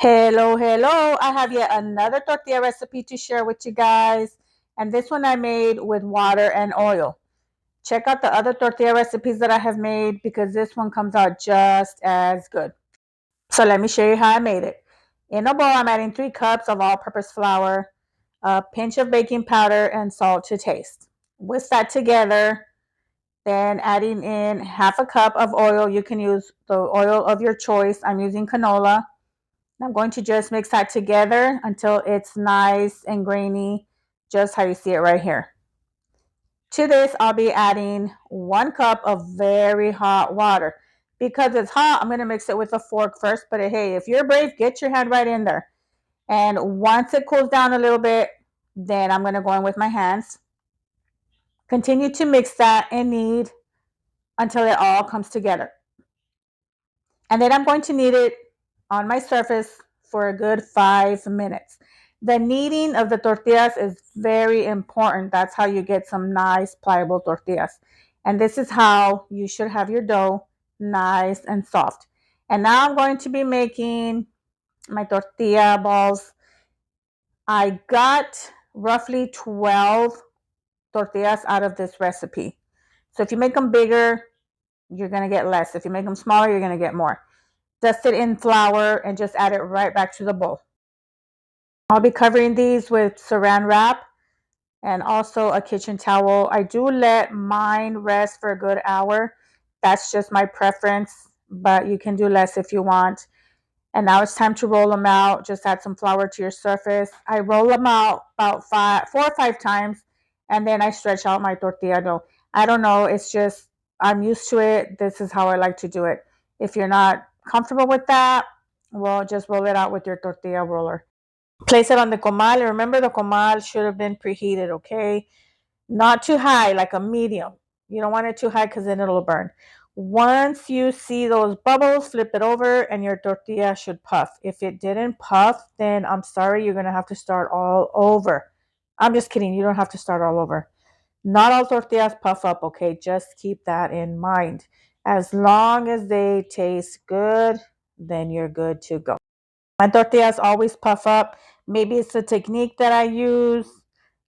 Hello. I have yet another tortilla recipe to share with you guys. And this one I made with water and oil. Check out the other tortilla recipes that I have made because this one comes out just as good. So let me show you how I made it. In a bowl, I'm adding 3 cups of all-purpose flour, a pinch of baking powder, and salt to taste. Whisk that together, then adding in half a cup of oil. You can use the oil of your choice. I'm using canola. I'm going to just mix that together until it's nice and grainy, just how you see it right here. To this, I'll be adding 1 cup of very hot water. Because it's hot, I'm going to mix it with a fork first, but hey, if you're brave, get your hand right in there. And once it cools down a little bit, then I'm going to go in with my hands. Continue to mix that and knead until it all comes together. And then I'm going to knead it on my surface for a good 5 minutes. The kneading of the tortillas is very important. That's how you get some nice pliable tortillas. And this is how you should have your dough, nice and soft. And now I'm going to be making my tortilla balls. I got roughly 12 tortillas out of this recipe. So if you make them bigger, you're going to get less. If you make them smaller, you're going to get more. Dust it in flour and just add it right back to the bowl. I'll be covering these with saran wrap and also a kitchen towel. I do let mine rest for a good hour. That's just my preference, but you can do less if you want. And now it's time to roll them out. Just add some flour to your surface. I roll them out about 4 or 5 times, and then I stretch out my tortilla dough. I don't know. It's just, I'm used to it. This is how I like to do it. If you're not comfortable with that, well, just roll it out with your tortilla roller. Place it on the comal. Remember, the comal should have been preheated, okay? Not too high, like a medium. You don't want it too high because then it'll burn. Once you see those bubbles, flip it over and your tortilla should puff. If it didn't puff, then I'm sorry, you're going to have to start all over. I'm just kidding. You don't have to start all over. Not all tortillas puff up, okay? Just keep that in mind. As long as they taste good, then you're good to go. My tortillas always puff up. Maybe it's the technique that I use.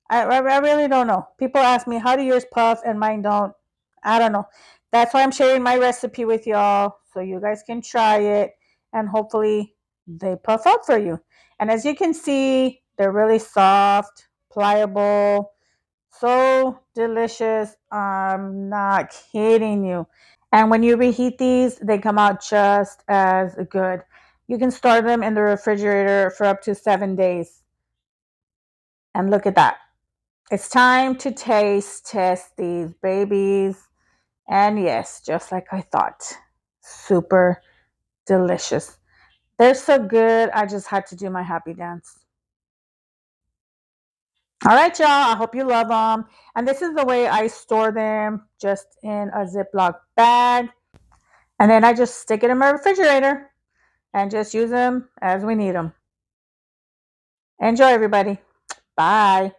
I really don't know. People ask me, how do yours puff and mine don't? I don't know. That's why I'm sharing my recipe with y'all so you guys can try it and hopefully they puff up for you. And as you can see, they're really soft, pliable, so delicious. I'm not kidding you. And when you reheat these, they come out just as good. You can store them in the refrigerator for up to 7 days. And look at that. It's time to taste test these babies. And yes, just like I thought, super delicious. They're so good. I just had to do my happy dance. All right, y'all. I hope you love them. And this is the way I store them, just in a Ziploc bag. And then I just stick it in my refrigerator and just use them as we need them. Enjoy, everybody. Bye.